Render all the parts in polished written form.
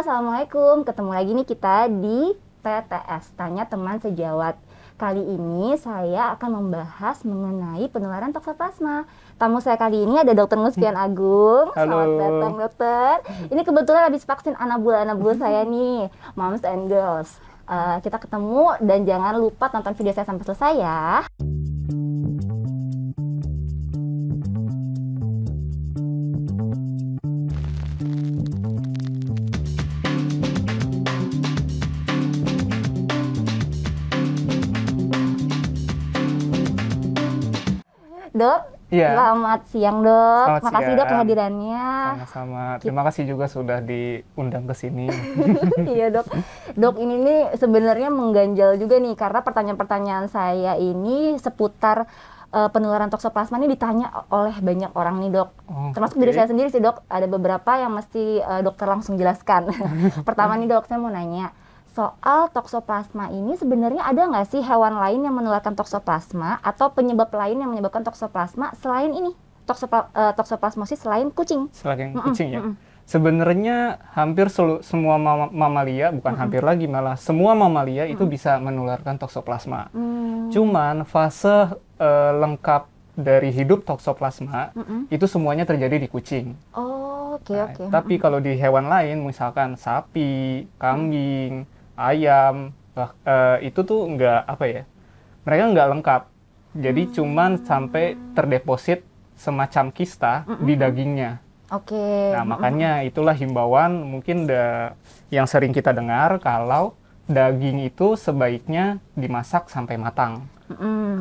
Assalamualaikum. Ketemu lagi nih kita di TTS, Tanya Teman Sejawat. Kali ini saya akan membahas mengenai penularan toksoplasma. Tamu saya kali ini ada Dr. Muspian Agung. Halo. Selamat datang, dokter. Ini kebetulan habis vaksin anabul saya nih, moms and girls. Kita ketemu dan jangan lupa tonton video saya sampai selesai ya. Dok, Iya. selamat siang dok. Selamat Makasih siang. dok kehadirannya. Sama-sama. Terima kasih juga sudah diundang ke sini. Iya dok. Dok ini nih sebenarnya mengganjal juga nih karena pertanyaan-pertanyaan saya ini seputar penularan toksoplasma ini ditanya oleh banyak orang nih dok. Oh, Termasuk oke. diri saya sendiri sih dok. Ada beberapa yang mesti dokter langsung jelaskan. Pertama nih dok, saya mau nanya. Soal toksoplasma ini sebenarnya ada nggak sih hewan lain yang menularkan toksoplasma atau penyebab lain yang menyebabkan toksoplasma selain ini? Toksoplasmosis selain kucing? Selain kucing ya. Sebenarnya hampir semua mamalia, bukan hampir lagi malah semua mamalia itu bisa menularkan toksoplasma. Cuman fase lengkap dari hidup toksoplasma itu semuanya terjadi di kucing. Oh, oke Nah, oke. Tapi kalau di hewan lain, misalkan sapi, kambing, ayam, itu tuh nggak apa ya? Mereka nggak lengkap. Jadi cuman sampai terdeposit semacam kista di dagingnya. Oke. Nah, makanya itulah himbauan mungkin yang sering kita dengar kalau daging itu sebaiknya dimasak sampai matang.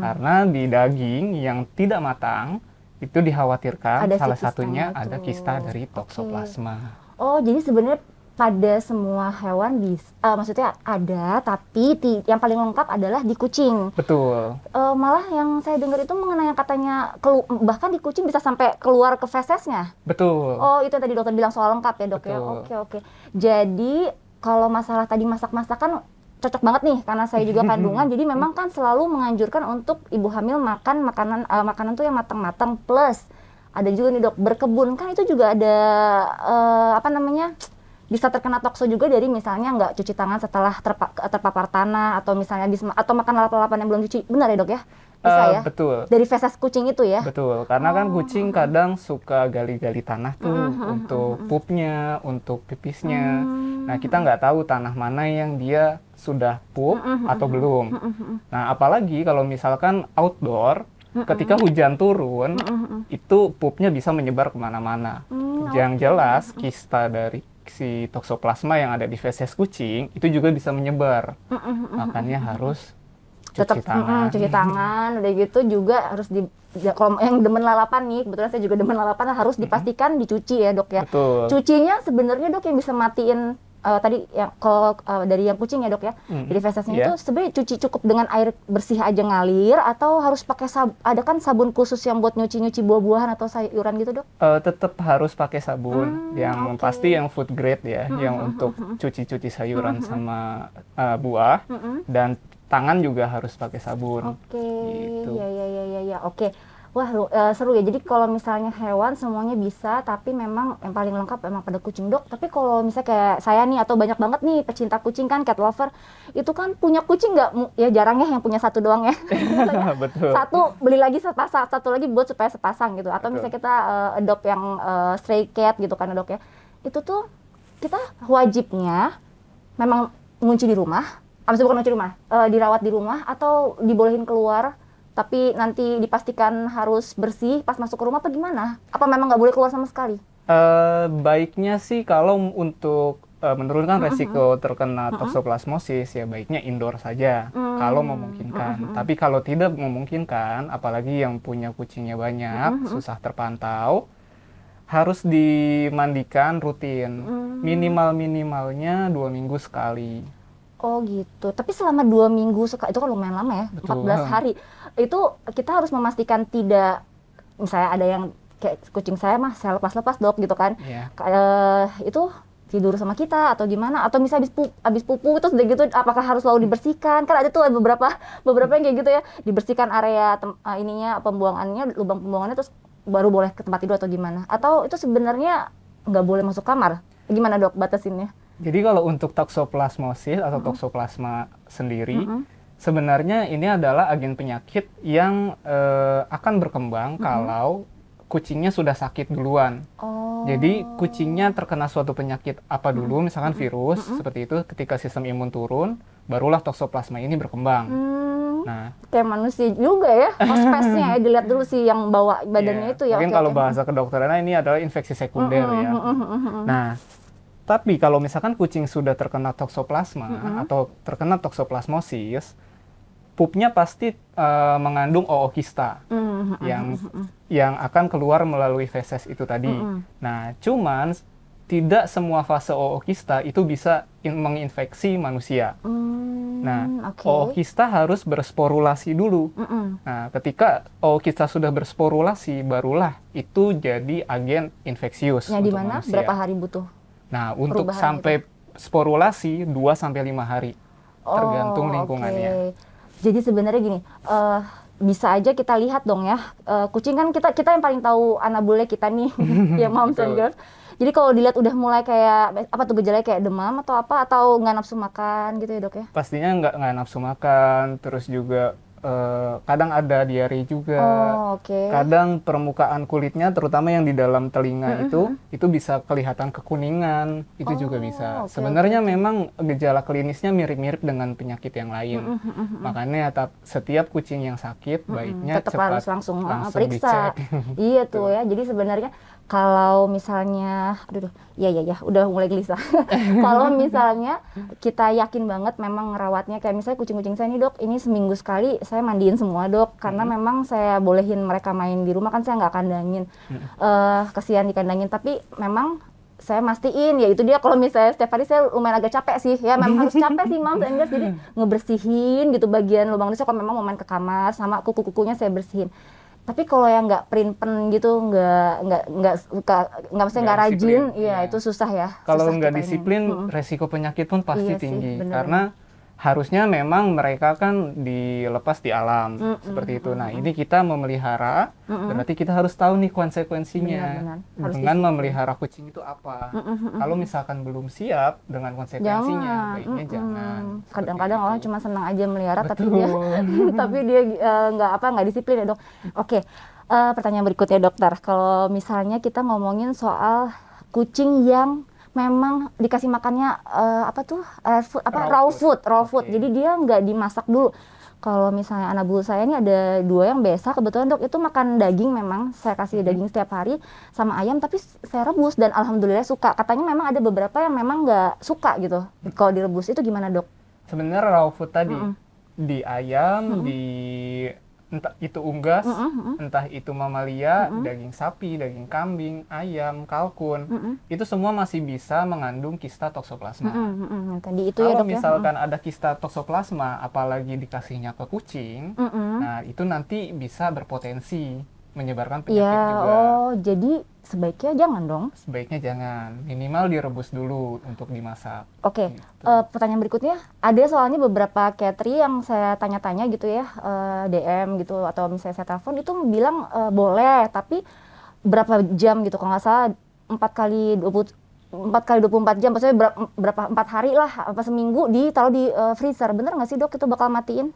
Karena di daging yang tidak matang itu dikhawatirkan Ada si salah kistanya satunya itu. ada kista dari toksoplasma. Oh, jadi sebenarnya pada semua hewan maksudnya ada, tapi yang paling lengkap adalah di kucing. Betul. Malah yang saya dengar itu mengenai yang katanya bahkan di kucing bisa sampai keluar ke fesesnya. Betul. Oh, itu yang tadi dokter bilang soal lengkap ya dok ya. Betul. Oke oke. Jadi kalau masalah tadi masak-masakan cocok banget nih karena saya juga kandungan. Jadi memang kan selalu menganjurkan untuk ibu hamil makan makanan tuh yang matang-matang, plus ada juga nih dok berkebun, kan itu juga ada bisa terkena tokso juga dari misalnya nggak cuci tangan setelah terpapar tanah, atau misalnya atau makan lalapan yang belum dicuci. Benar ya dok ya? Bisa ya? Betul. Dari feses kucing itu ya? Betul, karena kan kucing kadang suka gali-gali tanah tuh untuk pupnya, untuk pipisnya. Nah, kita nggak tahu tanah mana yang dia sudah pup atau belum. Nah, apalagi kalau misalkan outdoor, ketika hujan turun, itu pupnya bisa menyebar kemana-mana. Yang jelas, kista dari si toksoplasma yang ada di feses kucing, itu juga bisa menyebar. Makanya harus Tetap cuci tangan, udah gitu juga harus kalau yang demen lalapan nih, kebetulan saya juga demen lalapan, harus dipastikan dicuci ya dok ya. Betul. Cucinya sebenarnya dok yang bisa matiin tadi yang kalau dari yang kucing ya dok ya, jadi fesesnya itu sebenarnya cuci cukup dengan air bersih aja ngalir, atau harus pakai ada kan sabun khusus yang buat nyuci buah-buahan atau sayuran gitu dok? Tetap harus pakai sabun yang pasti yang food grade ya, yang untuk cuci-cuci sayuran sama buah, dan tangan juga harus pakai sabun. Oke, Gitu. ya. Oke. Wah, seru ya. Jadi kalau misalnya hewan semuanya bisa, tapi memang yang paling lengkap memang pada kucing dok. Tapi kalau misalnya kayak saya nih, atau banyak banget nih pecinta kucing kan, cat lover, itu kan punya kucing nggak, ya jarang ya yang punya satu doang ya. Betul. Satu beli lagi sepasang, satu lagi buat supaya sepasang gitu. Atau Betul. misalnya kita adopt yang stray cat gitu kan dok ya. Itu tuh kita wajibnya memang ngunci di rumah. Maksudnya bukan ngunci di rumah, dirawat di rumah atau dibolehin keluar, tapi nanti dipastikan harus bersih pas masuk ke rumah, apa gimana? Apa memang nggak boleh keluar sama sekali? Baiknya sih kalau untuk menurunkan resiko terkena toksoplasmosis, ya baiknya indoor saja kalau memungkinkan. Tapi kalau tidak memungkinkan, apalagi yang punya kucingnya banyak, susah terpantau, harus dimandikan rutin. Minimalnya 2 minggu sekali. Oh gitu. Tapi selama 2 minggu sekali, itu kan lumayan lama ya, Betul. 14 hari. Itu kita harus memastikan tidak, misalnya ada yang kayak kucing saya mah saya lepas-lepas dok gitu kan. Iya. Itu tidur sama kita atau gimana? Atau misalnya habis pupu terus udah gitu, apakah harus selalu dibersihkan? Kan ada tuh beberapa yang kayak gitu ya, dibersihkan area pembuangannya, lubang pembuangannya, terus baru boleh ke tempat tidur atau gimana? Atau itu sebenarnya nggak boleh masuk kamar? Gimana dok batasinnya? Jadi kalau untuk toxoplasmosis atau toxoplasma sendiri, sebenarnya ini adalah agen penyakit yang akan berkembang kalau kucingnya sudah sakit duluan. Jadi kucingnya terkena suatu penyakit apa dulu, misalkan virus seperti itu, ketika sistem imun turun, barulah toxoplasma ini berkembang. Nah, kayak manusia juga ya, hospesnya ya, dilihat dulu sih yang bawa badannya itu ya. Mungkin kalau bahasa kedokterannya ini adalah infeksi sekunder ya. Nah, tapi kalau misalkan kucing sudah terkena toxoplasma atau terkena toxoplasmosis, pupnya pasti mengandung ookista yang akan keluar melalui feses itu tadi. Nah, cuman tidak semua fase ookista itu bisa menginfeksi manusia. Nah, ookista harus bersporulasi dulu. Nah, ketika ookista sudah bersporulasi, barulah itu jadi agen infeksius yang untuk dimana manusia. berapa hari butuh? Nah, untuk sampai sporulasi 2-5 hari, tergantung lingkungannya. Jadi sebenarnya gini, bisa aja kita lihat dong ya, kucing kan kita yang paling tahu anak bule kita nih, ya moms and girls. Jadi kalau dilihat udah mulai kayak apa tuh gejalanya, kayak demam atau apa, atau nggak nafsu makan gitu ya dok ya? Pastinya nggak nafsu makan, terus juga kadang ada diare juga. Kadang permukaan kulitnya, terutama yang di dalam telinga itu bisa kelihatan kekuningan, itu juga bisa. Sebenarnya memang gejala klinisnya mirip-mirip dengan penyakit yang lain. Makanya setiap kucing yang sakit baiknya tetap cepat harus langsung periksa. Dicek. Iya tuh ya. Jadi sebenarnya kalau misalnya, ya udah mulai gelisah. Kalau misalnya kita yakin banget memang ngerawatnya, kayak misalnya kucing-kucing saya nih dok, ini seminggu sekali saya mandiin semua dok, karena memang saya bolehin mereka main di rumah, kan saya nggak kandangin, kasihan dikandangin, tapi memang saya mastiin, ya itu dia, kalau misalnya setiap hari saya lumayan agak capek sih, ya memang harus capek sih moms and girls, jadi ngebersihin gitu bagian lubang lisnya, kalau memang mau main ke kamar, sama kuku-kukunya saya bersihin. Tapi kalau yang nggak print-pen gitu, nggak rajin, ya itu susah ya. Kalau nggak disiplin, resiko penyakit pun pasti tinggi. Karena harusnya memang mereka kan dilepas di alam, seperti itu. Nah, ini kita memelihara, berarti kita harus tahu nih konsekuensinya. Dengan memelihara kucing itu apa. Kalau misalkan belum siap dengan konsekuensinya, baiknya jangan. Kadang-kadang orang cuma senang aja melihara, tapi dia nggak disiplin ya dok. Oke, pertanyaan berikutnya dokter. Kalau misalnya kita ngomongin soal kucing yang memang dikasih makannya raw food. Jadi dia nggak dimasak dulu. Kalau misalnya anak bulu saya ini ada 2 yang biasa, kebetulan dok itu makan daging, memang saya kasih daging setiap hari sama ayam, tapi saya rebus dan alhamdulillah suka. Katanya memang ada beberapa yang memang nggak suka gitu kalau direbus, itu gimana dok? Sebenarnya raw food tadi di ayam, di entah itu unggas, entah itu mamalia, daging sapi, daging kambing, ayam, kalkun, itu semua masih bisa mengandung kista toxoplasma. Tadi itu kalau ya dok, misalkan ada kista toxoplasma, apalagi dikasihnya ke kucing, nah itu nanti bisa berpotensi menyebarkan penyakit juga. Jadi sebaiknya jangan dong? Sebaiknya jangan, minimal direbus dulu untuk dimasak. Oke, pertanyaan berikutnya, ada soalnya beberapa catering yang saya tanya-tanya gitu ya, DM gitu, atau misalnya saya telepon, itu bilang boleh, tapi berapa jam gitu, kalau nggak salah 4 kali 24 jam, maksudnya berapa 4 hari lah, apa seminggu ditaruh di freezer, bener nggak sih dok itu bakal matiin?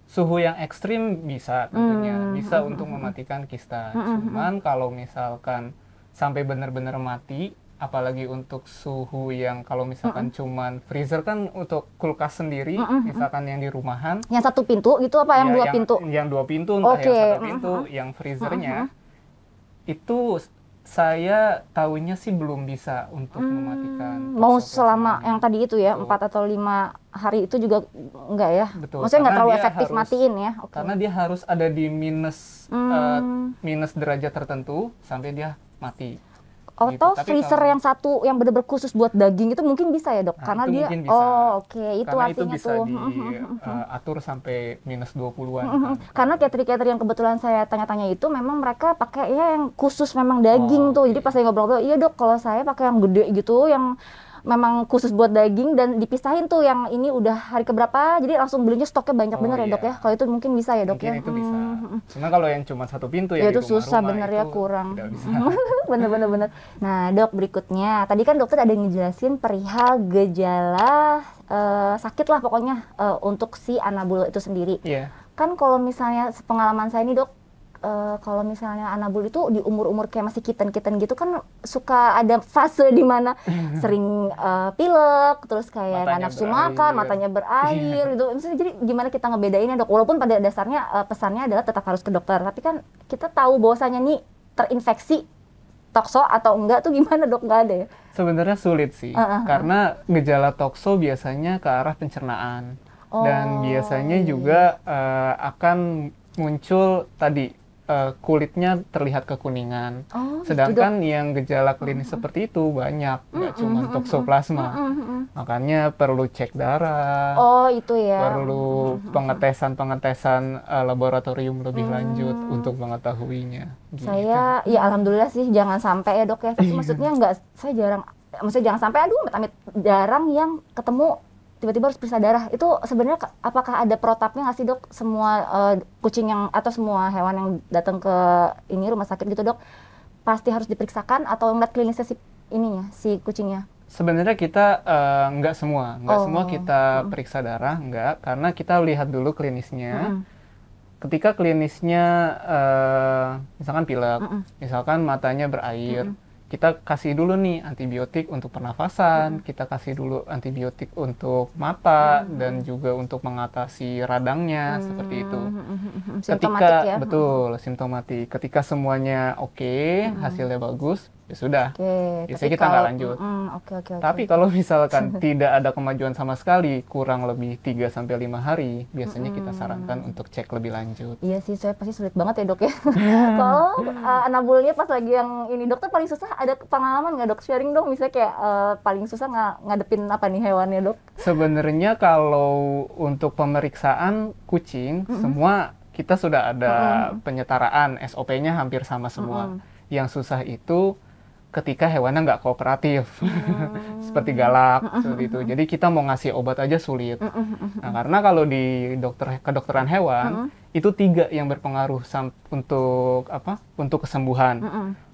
Suhu yang ekstrim bisa tentunya, bisa untuk mematikan kista. Cuman kalau misalkan sampai benar-benar mati, apalagi untuk suhu yang kalau misalkan cuman freezer kan untuk kulkas sendiri, misalkan yang di rumahan. Yang 1 pintu gitu apa yang 2 pintu? Yang 2 pintu, entah yang 1 pintu, yang freezernya itu saya tahunya sih belum bisa untuk mematikan. Mau selama yang tadi itu ya, 4 atau 5 hari itu juga enggak ya? Betul. Maksudnya nggak terlalu efektif matiin ya? Karena dia harus ada di minus derajat tertentu sampai dia mati. Atau gitu. Freezer yang satu yang benar-benar khusus buat daging itu mungkin bisa ya dok? Nah, karena itu dia, mungkin bisa. Itu karena artinya itu bisa tuh. diatur sampai minus 20-an. Karena catering yang kebetulan saya tanya-tanya itu memang mereka pakainya yang khusus memang daging tuh. Jadi pas saya ngobrol-ngobrol, iya dok kalau saya pakai yang gede gitu, yang memang khusus buat daging dan dipisahin tuh yang ini udah hari keberapa, jadi langsung belinya stoknya banyak bener ya dok ya. Kalau itu mungkin bisa ya dok ya. Mungkin itu bisa. Cuma kalau yang cuma satu pintu Ya ya di itu susah rumah-rumah bener ya, itu kurang. tidak bisa. Bener. Nah dok, berikutnya tadi kan dokter ada ngejelasin perihal gejala sakit lah pokoknya untuk si anabul itu sendiri. Iya. Kan kalau misalnya pengalaman saya nih dok, kalau misalnya anabul itu di umur-umur kayak masih kitten gitu kan suka ada fase di mana sering pilek, terus kayak nggak nafsu makan, matanya berair gitu. Maksudnya, jadi gimana kita ngebedainnya dok? Walaupun pada dasarnya pesannya adalah tetap harus ke dokter, tapi kan kita tahu bahwasanya nih terinfeksi tokso atau enggak tuh gimana dok? Nggak ada ya? Sebenarnya sulit sih, karena gejala tokso biasanya ke arah pencernaan. Dan biasanya juga akan muncul tadi kulitnya terlihat kekuningan. Sedangkan yang gejala klinis seperti itu banyak, nggak cuma toksoplasma. Makanya perlu cek darah. Itu ya. Perlu pengetesan laboratorium lebih lanjut untuk mengetahuinya. Gitu. Saya ya alhamdulillah sih jangan sampai ya dok ya. Tapi maksudnya maksudnya jangan sampai amit-amit jarang yang ketemu tiba-tiba harus periksa darah. Itu sebenarnya apakah ada protapnya nggak sih dok? Semua kucing yang atau semua hewan yang datang ke ini rumah sakit gitu dok, pasti harus diperiksakan atau ngeliat klinisnya si kucingnya? Sebenarnya kita nggak semua kita periksa darah, nggak, karena kita lihat dulu klinisnya. Ketika klinisnya misalkan pilek, misalkan matanya berair, kita kasih dulu nih antibiotik untuk pernafasan, kita kasih dulu antibiotik untuk mata dan juga untuk mengatasi radangnya seperti itu. Simptomatik ya? Betul, simptomatik. Ketika semuanya oke, hasilnya bagus, ya sudah. Biasanya kita nggak lanjut. Tapi kalau misalkan tidak ada kemajuan sama sekali, kurang lebih 3-5 hari, biasanya kita sarankan untuk cek lebih lanjut. Iya sih, saya pasti sulit banget ya dok ya. Kalau anabulnya pas lagi yang ini, dokter paling susah ada pengalaman nggak dok? Sharing dong, misalnya kayak paling susah ngadepin apa nih hewannya dok? Sebenarnya kalau untuk pemeriksaan kucing, semua kita sudah ada penyetaraan, SOP-nya hampir sama semua. Yang susah itu ketika hewannya nggak kooperatif, seperti galak, seperti itu. Jadi kita mau ngasih obat aja sulit. Nah, karena kalau di kedokteran hewan, itu 3 yang berpengaruh untuk kesembuhan.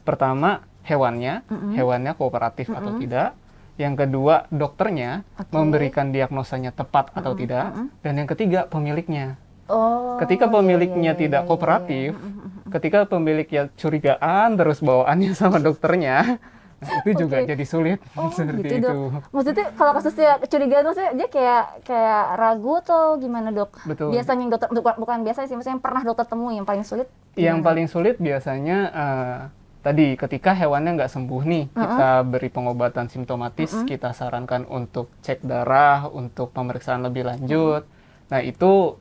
Pertama, hewannya kooperatif atau tidak. Yang kedua, dokternya memberikan diagnosanya tepat atau tidak. Dan yang ketiga, pemiliknya. Ketika pemiliknya tidak kooperatif, ketika pemiliknya curigaan terus bawaannya sama dokternya, itu juga jadi sulit. Seperti gitu, itu. Dok. Maksudnya kalau kasusnya curigaan, maksudnya dia kayak ragu atau gimana dok? Betul. Biasanya yang dokter, bukan biasanya sih, maksudnya yang pernah dokter temui yang paling sulit? Yang paling sulit biasanya tadi ketika hewannya nggak sembuh nih, kita beri pengobatan simptomatis, kita sarankan untuk cek darah, untuk pemeriksaan lebih lanjut. Nah itu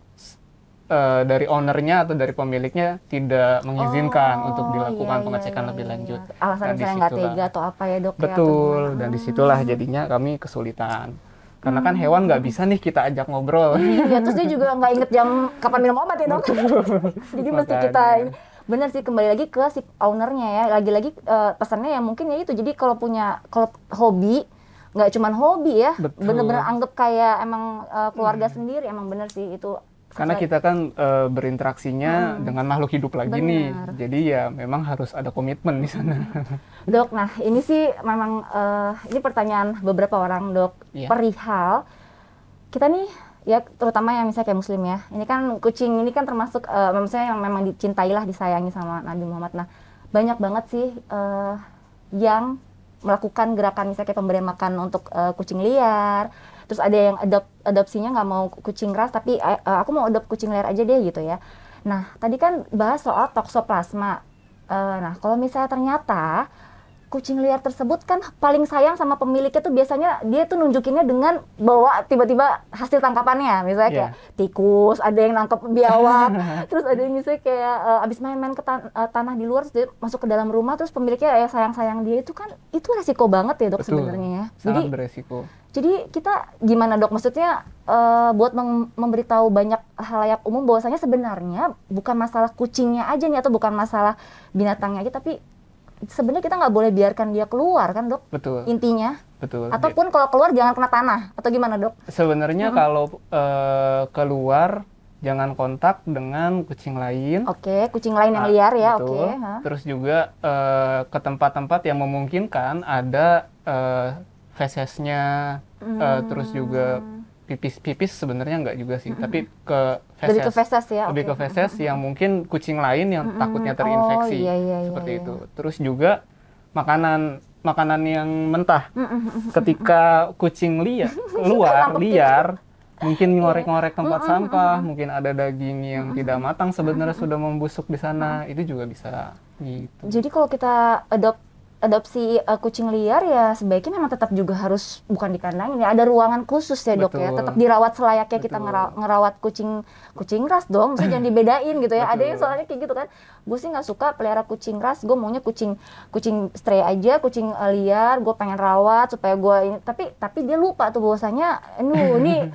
dari ownernya atau dari pemiliknya tidak mengizinkan untuk dilakukan pengecekan lebih lanjut. Alasan misalnya nggak tega atau apa ya dok? Betul, dan disitulah jadinya kami kesulitan. Karena kan hewan nggak bisa nih kita ajak ngobrol. Iya, terus dia juga nggak inget jam kapan minum obat ya dok. Jadi mesti kita bener sih, kembali lagi ke si ownernya ya. Lagi-lagi pesannya ya mungkin ya itu. Jadi kalau hobi, nggak cuma hobi ya, bener-bener anggap kayak emang keluarga sendiri, emang bener sih itu. Karena kita kan berinteraksinya dengan makhluk hidup lagi nih, jadi ya memang harus ada komitmen di sana. Dok, nah ini sih memang ini pertanyaan beberapa orang dok, perihal kita nih ya, terutama yang misalnya kayak muslim ya, ini kan kucing ini kan termasuk misalnya yang memang dicintai lah, disayangi sama Nabi Muhammad. Nah banyak banget sih yang melakukan gerakan misalnya kayak pemberian makan untuk kucing liar. Terus ada yang adopsinya nggak mau kucing ras, tapi aku mau adopt kucing liar aja deh gitu ya. Nah, tadi kan bahas soal toksoplasma. Nah, kalau misalnya ternyata kucing liar tersebut kan paling sayang sama pemiliknya tuh biasanya dia tuh nunjukinnya dengan bawa tiba-tiba hasil tangkapannya. Misalnya kayak tikus, ada yang nangkep biawak, terus ada yang misalnya kayak abis main-main ke tanah di luar, terus dia masuk ke dalam rumah, terus pemiliknya sayang-sayang dia, itu kan itu resiko banget ya dok sebenarnya ya. Sangat beresiko. Jadi kita gimana dok? Maksudnya buat memberitahu banyak halayak umum bahwasanya sebenarnya bukan masalah kucingnya aja nih, atau bukan masalah binatangnya aja, tapi sebenarnya kita nggak boleh biarkan dia keluar kan dok? Betul. Intinya. betul. Ataupun kalau keluar jangan kena tanah atau gimana, Dok? Sebenarnya kalau keluar jangan kontak dengan kucing lain. Oke, kucing lain yang liar ya, betul. oke. Terus juga ke tempat-tempat yang memungkinkan ada fesesnya, terus juga pipis sebenarnya nggak juga sih, tapi ke feses. Lebih ke feses ya, Lebih ke feses yang mungkin kucing lain yang takutnya terinfeksi, seperti itu. Terus juga makanan yang mentah. Ketika kucing liar, mungkin ngorek-ngorek tempat sampah, mungkin ada daging yang tidak matang sebenarnya sudah membusuk di sana, itu juga bisa gitu. Jadi kalau kita adopsi kucing liar ya sebaiknya memang tetap juga harus bukan dikandangin ya, ada ruangan khusus ya, Dok. Betul. Ya, tetap dirawat selayaknya kita Betul. ngerawat kucing ras dong, maksudnya jangan dibedain gitu ya. Betul. Ada yang soalnya kayak gitu kan, gue sih nggak suka pelihara kucing ras, gue maunya kucing stray aja, kucing liar, gue pengen rawat supaya gue ini, tapi dia lupa tuh bahwasanya ini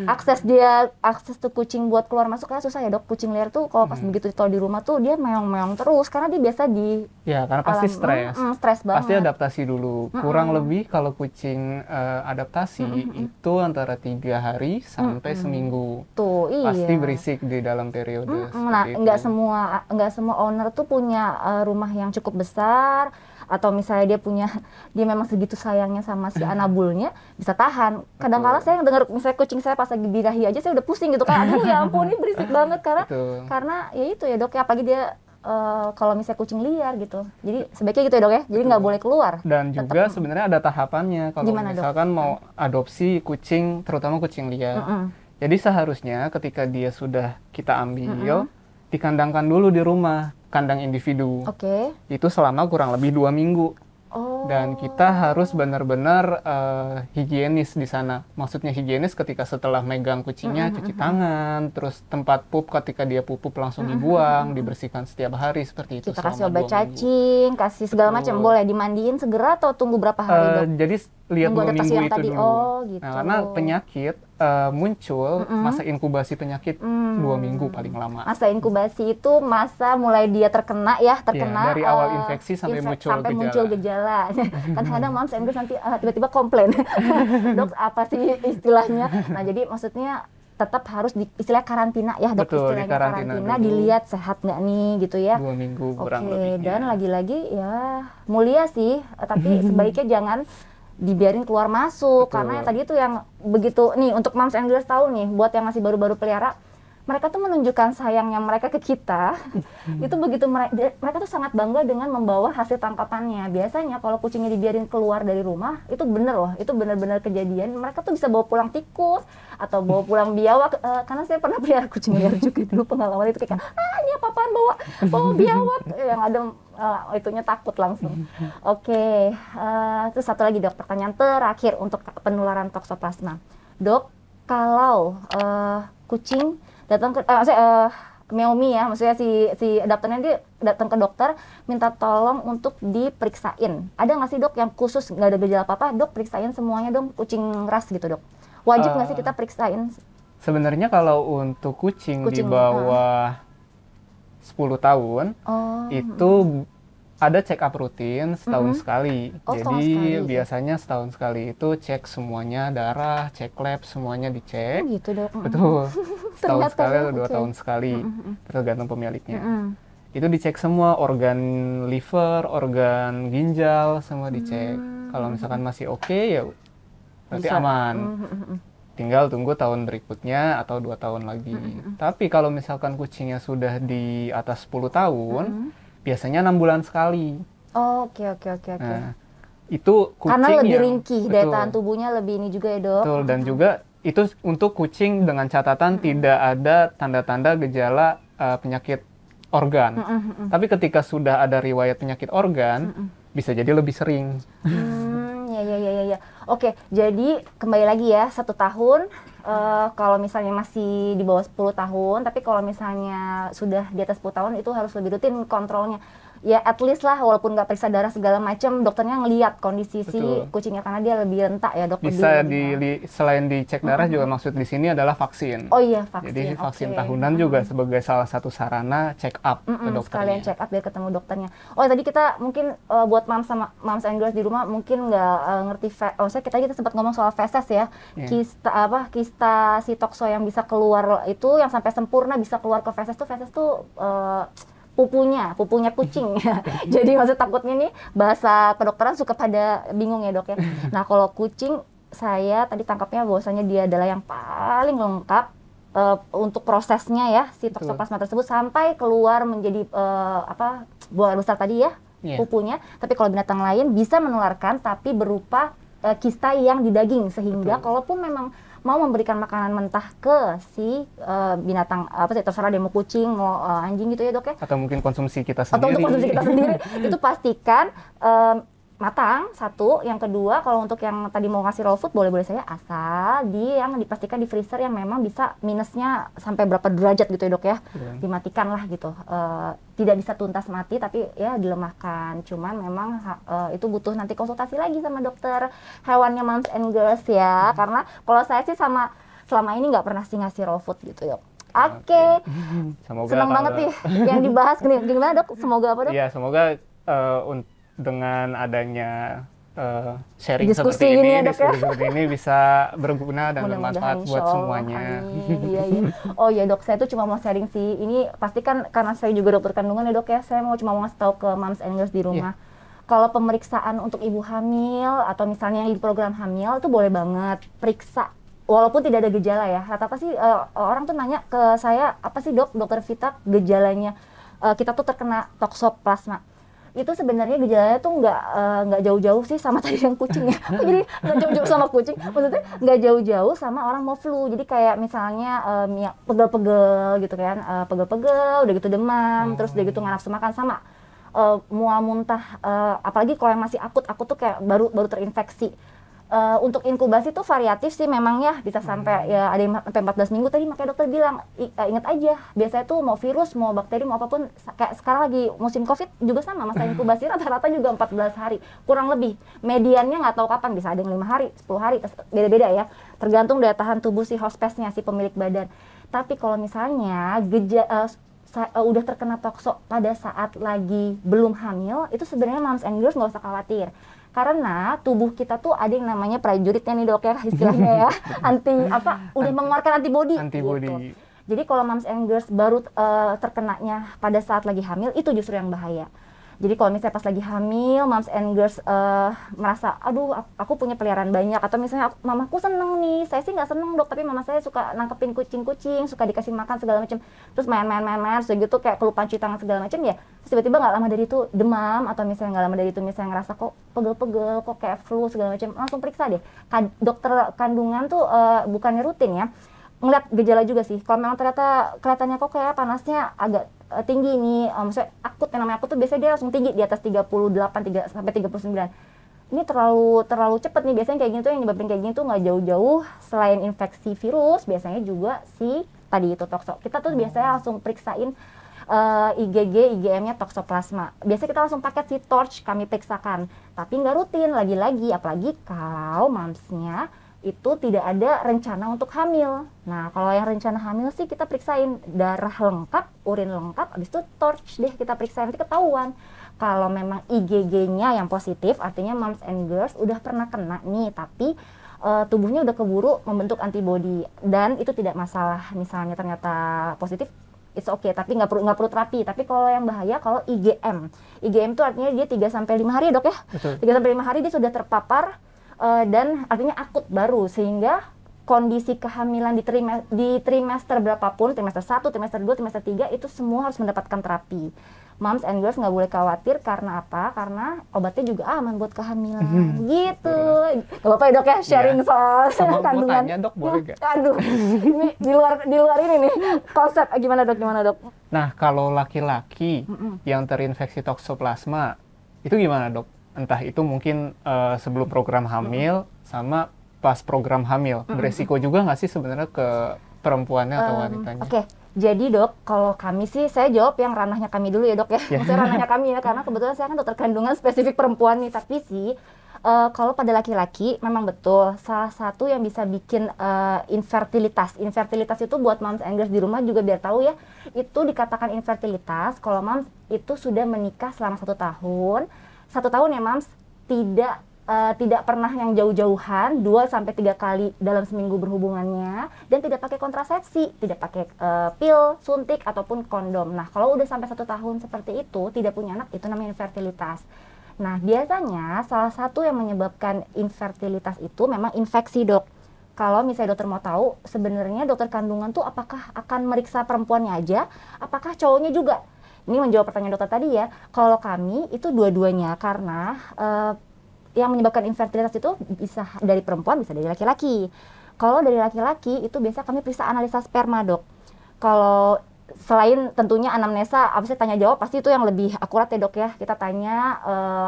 akses tuh kucing buat keluar masuk kan susah ya, Dok. Kucing liar tuh kalau pas begitu ditaruh di rumah tuh dia meong-meong terus karena dia biasa di Ya, karena pasti stres banget. Pasti adaptasi dulu. Kurang lebih kalau kucing adaptasi itu antara 3 hari sampai seminggu. Tuh, iya. Pasti berisik di dalam periode Nah, seperti itu. nggak semua owner tuh punya rumah yang cukup besar, atau misalnya dia memang segitu sayangnya sama si anabulnya, bisa tahan. Kadang-kala saya dengar misalnya kucing saya pas lagi birahi aja saya udah pusing gitu kan. Aduh ya ampun, ini berisik banget karena ya itu ya, Dok, ya apalagi dia kalau misalnya kucing liar gitu. Jadi sebaiknya gitu ya, Dok, ya. Jadi nggak boleh keluar. Dan juga sebenarnya ada tahapannya kalau Gimana, misalkan Dok? mau adopsi kucing, terutama kucing liar. Jadi seharusnya ketika dia sudah kita ambil, dikandangkan dulu di rumah, kandang individu. Oke. Itu selama kurang lebih 2 minggu. Oh. Dan kita harus benar-benar higienis di sana. Maksudnya higienis ketika setelah megang kucingnya cuci tangan, terus tempat pup ketika dia pup langsung dibuang, dibersihkan setiap hari seperti itu. Kita selama kasih obat 2 minggu. cacing, kasih segala macam. Boleh dimandiin segera atau tunggu berapa hari, Dok? Jadi lihat Tunggu 2 adaptasi minggu yang itu tadi. dulu. Oh, gitu. Nah, karena penyakit muncul masa inkubasi penyakit 2 minggu paling lama. Masa inkubasi itu masa mulai dia terkena Dari awal infeksi sampai muncul gejala. Kan kadang moms and girls nanti tiba-tiba komplain. Dok, apa sih istilahnya? Nah, jadi maksudnya tetap harus istilah karantina ya, Dok. Betul, istilahnya karantina dulu. dilihat sehat nggak nih gitu ya. 2 minggu kurang Oke, lebihnya. dan lagi-lagi ya mulia sih, tapi sebaiknya jangan dibiarin keluar masuk. Betul. Karena yang tadi itu yang begitu nih, untuk moms and girls tahu nih, buat yang masih baru-baru pelihara, mereka tuh menunjukkan sayangnya mereka ke kita. Itu begitu mereka tuh sangat bangga dengan membawa hasil tangkapannya. Biasanya kalau kucingnya dibiarin keluar dari rumah, itu bener loh, itu benar-benar kejadian. Mereka tuh bisa bawa pulang tikus atau bawa pulang biawak. Karena saya pernah pelihara kucing liar juga dulu, pengalaman itu kayak ini apa-apaan bawa biawak, yang ada itunya takut langsung. Oke, terus satu lagi, Dok, pertanyaan terakhir untuk penularan toksoplasma. Dok, kalau kucing datang ke Meomi ya, maksudnya si adopternya dia datang ke dokter minta tolong untuk diperiksain. Ada nggak sih, Dok, yang khusus nggak ada gejala apa-apa, Dok, periksain semuanya dong kucing ras gitu, Dok? Wajib nggak sih kita periksain? Sebenarnya kalau untuk kucing di bawah 10 tahun, itu ada check up rutin setahun sekali. Jadi biasanya setahun sekali itu cek semuanya, darah, cek lab, semuanya dicek. Oh gitu, Dok. Betul. Setahun sekali atau 2 okay. tahun sekali, tergantung pemiliknya. Itu dicek semua, organ liver, organ ginjal, semua dicek. Kalau misalkan masih oke, ya berarti aman. Tinggal tunggu tahun berikutnya atau 2 tahun lagi. Tapi kalau misalkan kucingnya sudah di atas 10 tahun, biasanya 6 bulan sekali. Oke. Nah, itu kucing karena lebih yang, ringkih, daya tahan tubuhnya lebih ini juga ya, Dok. Betul, dan juga itu untuk kucing dengan catatan tidak ada tanda-tanda gejala penyakit organ. Tapi ketika sudah ada riwayat penyakit organ, bisa jadi lebih sering. Ya. Oke, jadi kembali lagi ya, 1 tahun kalau misalnya masih di bawah 10 tahun, tapi kalau misalnya sudah di atas 10 tahun itu harus lebih rutin kontrolnya. ya at least lah walaupun nggak periksa darah segala macam, dokternya ngelihat kondisi si kucingnya karena dia lebih rentak ya dok. Bisa selain dicek darah juga maksud di sini adalah vaksin. Oh iya vaksin. Jadi vaksin tahunan juga sebagai salah satu sarana check up ke dokternya. Sekalian check up biar ketemu dokternya. Oh tadi kita mungkin buat moms and girls di rumah mungkin nggak ngerti. Kita sempat ngomong soal feses ya. Kista si tokso yang bisa keluar itu yang sampai sempurna bisa keluar ke feses tuh pupunya kucing. Jadi maksud takutnya nih bahasa kedokteran suka pada bingung ya dok ya. Nah kalau kucing saya tadi tangkapnya bahwasanya dia adalah yang paling lengkap untuk prosesnya ya si toksoplasma tersebut sampai keluar menjadi buah besar tadi ya pupunya. Tapi kalau binatang lain bisa menularkan tapi berupa kista yang di daging sehingga kalaupun memang mau memberikan makanan mentah ke si binatang terserah dia mau kucing mau anjing gitu ya dok ya, atau mungkin konsumsi kita sendiri, atau untuk konsumsi kita sendiri itu pastikan matang satu. Yang kedua kalau untuk yang tadi mau ngasih raw food boleh saya asal yang dipastikan di freezer yang memang bisa minusnya sampai berapa derajat gitu ya dok ya, dimatikan lah gitu, tidak bisa tuntas mati tapi ya dilemahkan. Cuman memang itu butuh nanti konsultasi lagi sama dokter hewannya moms and girls ya, karena kalau saya sih selama ini nggak pernah sih ngasih raw food gitu dok. Oke. Senang banget nih yang dibahas gimana dok, semoga apa dok? Iya semoga dengan adanya sharing diskusi seperti ini, ya, diskusi seperti ini bisa berguna dan bermanfaat buat semuanya. Iya. Oh ya dok, saya tuh cuma mau sharing sih. Ini pasti kan karena saya juga dokter kandungan ya dok ya, saya cuma mau ngasih tahu ke moms and girls di rumah. Kalau pemeriksaan untuk ibu hamil atau misalnya yang di program hamil itu boleh banget periksa. Walaupun tidak ada gejala ya. Rata-rata sih orang tuh nanya ke saya, apa sih dok, dokter Vita gejalanya kita tuh terkena toksoplasma. Itu sebenarnya gejalanya tuh nggak jauh-jauh sih sama tadi yang kucing ya. Jadi nggak jauh-jauh sama kucing, maksudnya nggak jauh-jauh sama orang mau flu. Jadi kayak misalnya pegel-pegel gitu kan, pegel-pegel, udah gitu demam, terus udah gitu nggak nafsu makan sama mual muntah. Apalagi kalau yang masih akut tuh kayak baru terinfeksi. Untuk inkubasi tuh variatif sih memang ya, bisa sampai ya ada yang sampai 14 minggu tadi. Makanya dokter bilang ingat aja biasanya tuh mau virus mau bakteri mau apapun, kayak sekarang lagi musim covid juga sama, masa inkubasi rata-rata juga 14 hari kurang lebih. Mediannya nggak tahu kapan, bisa ada yang 5 hari 10 hari, beda-beda ya, tergantung daya tahan tubuh si hostessnya, si pemilik badan. Tapi kalau misalnya udah terkena tokso pada saat lagi belum hamil, itu sebenarnya moms and girls nggak usah khawatir. Karena tubuh kita tuh ada yang namanya prajuritnya nih dok ya istilahnya ya, udah mengeluarkan antibodi. Gitu. Jadi kalau moms and girls baru terkenanya pada saat lagi hamil, itu justru yang bahaya. Jadi kalau misalnya pas lagi hamil, moms and girls merasa, aduh aku punya peliharaan banyak, atau misalnya mamaku seneng nih, saya sih nggak seneng dok, tapi mama saya suka nangkepin kucing-kucing, suka dikasih makan segala macam, terus main-main, terus gitu kayak kelupaan cuci tangan segala macam ya, terus tiba-tiba nggak lama dari itu demam, atau misalnya nggak lama dari itu misalnya ngerasa kok pegel-pegel, kok kayak flu segala macam, langsung periksa deh. Dokter kandungan tuh bukannya rutin ya, ngeliat gejala juga sih. Kalau memang ternyata kelihatannya kok kayak panasnya agak tinggi nih, maksudnya akut, yang namanya akut tuh biasanya dia langsung tinggi di atas 38 sampai 39. Ini terlalu cepet nih, biasanya kayak gini tuh yang nyebabin kayak gini tuh nggak jauh-jauh selain infeksi virus, biasanya juga si tadi itu tokso. Kita tuh biasanya langsung periksain IgG, IgM-nya toksoplasma. Biasanya kita langsung pakai si torch kami periksakan, tapi nggak rutin, lagi-lagi apalagi kalau mamsnya itu tidak ada rencana untuk hamil. Nah, kalau yang rencana hamil sih kita periksain darah lengkap, urin lengkap, habis itu torch deh kita periksain, nanti ketahuan. Kalau memang IgG-nya yang positif, artinya moms and girls udah pernah kena nih, tapi tubuhnya udah keburu membentuk antibodi dan itu tidak masalah. Misalnya ternyata positif, it's okay, tapi nggak perlu terapi. Tapi kalau yang bahaya kalau IgM itu artinya dia 3-5 hari ya dok ya. 3-5 hari dia sudah terpapar. Dan artinya akut baru, sehingga kondisi kehamilan di trimester berapapun, trimester 1, trimester 2, trimester 3 itu semua harus mendapatkan terapi. Moms and girls nggak boleh khawatir, karena apa? Karena obatnya juga aman buat kehamilan. Gitu. Gak apa-apa ya dok ya, sharing soal kandungan. Mau tanya dok, boleh gak? Aduh, ini di luar ini nih konsep. Gimana dok? Nah, kalau laki-laki yang terinfeksi toksoplasma, itu gimana dok? Entah itu mungkin sebelum program hamil sama pas program hamil, beresiko juga nggak sih sebenarnya ke perempuannya atau wanitanya? Oke. Jadi dok, kalau kami sih, saya jawab yang ranahnya kami dulu ya dok ya. Maksudnya ranahnya kami ya, karena kebetulan saya kan dokter kandungan spesifik perempuan nih. Tapi sih, kalau pada laki-laki memang betul, salah satu yang bisa bikin infertilitas. Infertilitas itu buat moms and girls di rumah juga biar tahu ya, itu dikatakan infertilitas kalau moms itu sudah menikah selama 1 tahun. 1 tahun ya moms, tidak pernah yang jauh-jauhan 2 sampai 3 kali dalam seminggu berhubungannya, dan tidak pakai kontrasepsi, tidak pakai pil, suntik ataupun kondom. Nah, kalau udah sampai 1 tahun seperti itu tidak punya anak, itu namanya infertilitas. Nah, biasanya salah satu yang menyebabkan infertilitas itu memang infeksi dok. Kalau misalnya dokter mau tahu, sebenarnya dokter kandungan tuh apakah akan meriksa perempuannya aja, apakah cowoknya juga? Ini menjawab pertanyaan dokter tadi ya. Kalau kami itu dua-duanya, karena yang menyebabkan infertilitas itu bisa dari perempuan, bisa dari laki-laki. Kalau dari laki-laki itu biasa kami periksa analisa sperma dok. Kalau selain tentunya anamnesa, apa sih tanya jawab, pasti itu yang lebih akurat ya dok ya. Kita tanya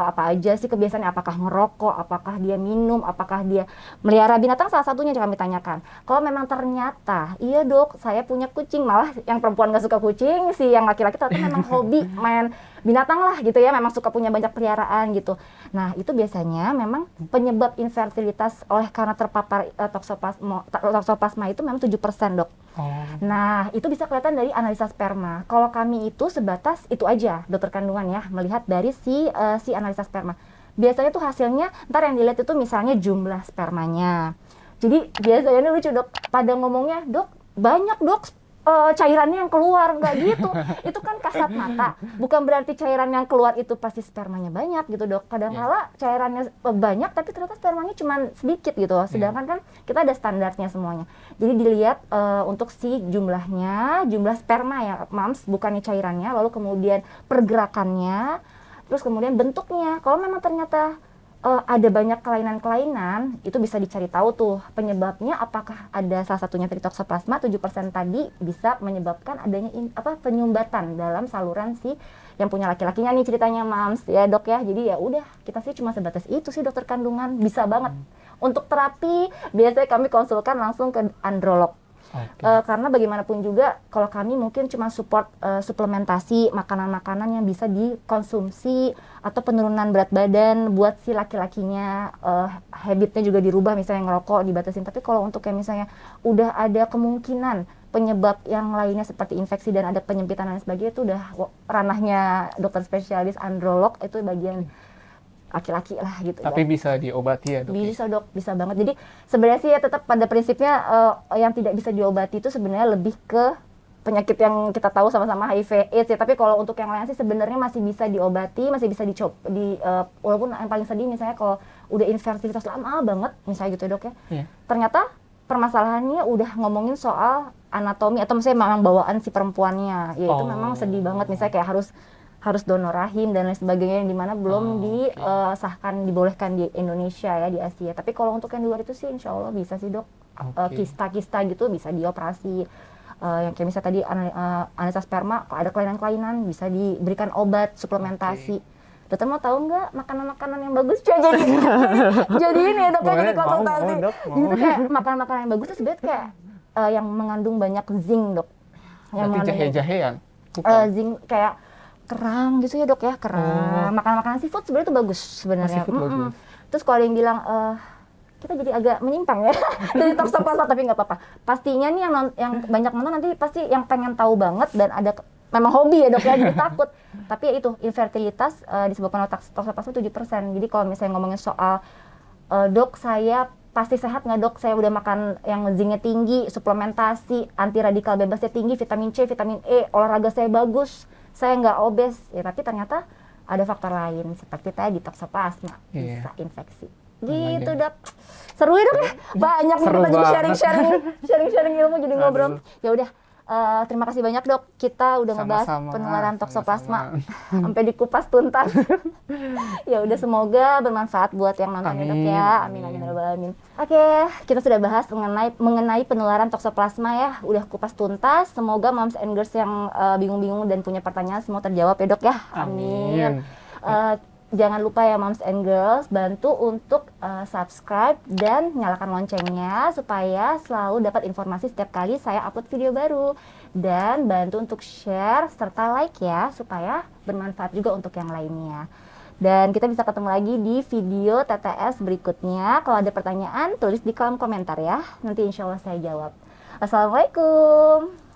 apa aja sih kebiasaannya, apakah ngerokok, apakah dia minum, apakah dia melihara binatang, salah satunya yang kami tanyakan. Kalau memang ternyata, iya dok saya punya kucing, malah yang perempuan gak suka kucing, si yang laki-laki ternyata memang hobi main binatang lah gitu ya, memang suka punya banyak peliharaan gitu. Nah itu biasanya memang penyebab infertilitas oleh karena terpapar toksoplasma itu memang 7% dok. Nah, itu bisa kelihatan dari analisa sperma. Kalau kami itu sebatas itu aja, dokter kandungan ya, melihat dari si analisa sperma. Biasanya tuh hasilnya, ntar yang dilihat itu misalnya jumlah spermanya. Jadi biasanya ini lucu dok, pada ngomongnya, dok banyak dok cairannya yang keluar, nggak gitu. Itu kan kasat mata, bukan berarti cairan yang keluar itu pasti spermanya banyak gitu dok. Kadang-kala cairannya banyak tapi ternyata spermanya cuma sedikit gitu. Sedangkan kan kita ada standarnya semuanya. Jadi dilihat untuk si jumlahnya, jumlah sperma ya mams, bukannya cairannya, lalu kemudian pergerakannya, terus kemudian bentuknya. Kalau memang ternyata ada banyak kelainan-kelainan, itu bisa dicari tahu tuh penyebabnya, apakah ada salah satunya dari toksoplasma 7% tadi bisa menyebabkan adanya penyumbatan dalam saluran si yang punya laki-lakinya nih ceritanya mams ya dok ya. Jadi ya udah, kita sih cuma sebatas itu sih dokter kandungan, bisa banget. Untuk terapi biasanya kami konsulkan langsung ke androlog. Karena bagaimanapun juga kalau kami mungkin cuma support suplementasi makanan-makanan yang bisa dikonsumsi atau penurunan berat badan buat si laki-lakinya, habitnya juga dirubah, misalnya ngerokok dibatasin. Tapi kalau untuk kayak misalnya udah ada kemungkinan penyebab yang lainnya seperti infeksi dan ada penyempitan dan sebagainya, itu udah ranahnya dokter spesialis androlog, itu bagian laki-laki lah gitu. Tapi bisa diobati ya dok? Bisa dok, bisa banget. Jadi sebenarnya sih ya tetap pada prinsipnya yang tidak bisa diobati itu sebenarnya lebih ke penyakit yang kita tahu sama-sama HIV AIDS ya. Tapi kalau untuk yang lain sih sebenarnya masih bisa diobati, masih bisa walaupun yang paling sedih misalnya kalau udah infertilitas lama banget misalnya gitu ya dok ya. Ternyata permasalahannya udah ngomongin soal anatomi atau misalnya memang bawaan si perempuannya. Ya itu memang sedih banget, misalnya kayak harus donor rahim dan lain sebagainya, yang dimana belum disahkan, dibolehkan di Indonesia ya, di Asia. Tapi kalau untuk yang di luar itu sih insya Allah bisa sih dok. Kista-kista gitu bisa dioperasi. Yang kayak misalnya tadi analisa sperma, kalau ada kelainan-kelainan bisa diberikan obat, suplementasi. Dokter mau tahu nggak makanan-makanan yang bagus? Jadi ini ya dok, jadi konsultasi. Itu kayak makanan-makanan yang bagus itu sebenarnya kayak yang mengandung banyak zinc dok. Berarti jahe-jahean? Zinc kayak kerang gitu ya dok ya, kerang. Makanan-makanan seafood sebenarnya itu bagus sebenarnya. Terus kalau ada yang bilang kita jadi agak menyimpang ya dari toksoplasma, tapi nggak apa-apa. Pastinya nih yang banyak nonton nanti pasti yang pengen tahu banget dan ada memang hobi ya dok ya, jadi takut. Tapi ya itu infertilitas disebabkan oleh toksoplasma 7%. Jadi kalau misalnya ngomongin soal dok saya pasti sehat nggak dok, saya udah makan yang zincnya tinggi, suplementasi, anti radikal bebasnya tinggi, vitamin C, vitamin E, olahraga saya bagus, saya nggak obes, ya tapi ternyata ada faktor lain seperti tadi toksoplasma bisa infeksi. Gitu dok. Seru ya dok ya, banyak nih kita jadi sharing ilmu, jadi ngobrol. Ya udah, terima kasih banyak dok, kita udah ngebahas penularan toksoplasma sampai dikupas tuntas. Ya udah, semoga bermanfaat buat yang nonton ya dok ya. Amin amin ya rabbal alamin. Oke, kita sudah bahas mengenai penularan toksoplasma ya, udah kupas tuntas. Semoga moms and girls yang bingung-bingung dan punya pertanyaan semua terjawab ya dok ya. Amin. jangan lupa ya Moms and Girls, bantu untuk subscribe dan nyalakan loncengnya supaya selalu dapat informasi setiap kali saya upload video baru. Dan bantu untuk share serta like ya, supaya bermanfaat juga untuk yang lainnya. Dan kita bisa ketemu lagi di video TTS berikutnya. Kalau ada pertanyaan, tulis di kolom komentar ya. Nanti insya Allah saya jawab. Assalamualaikum.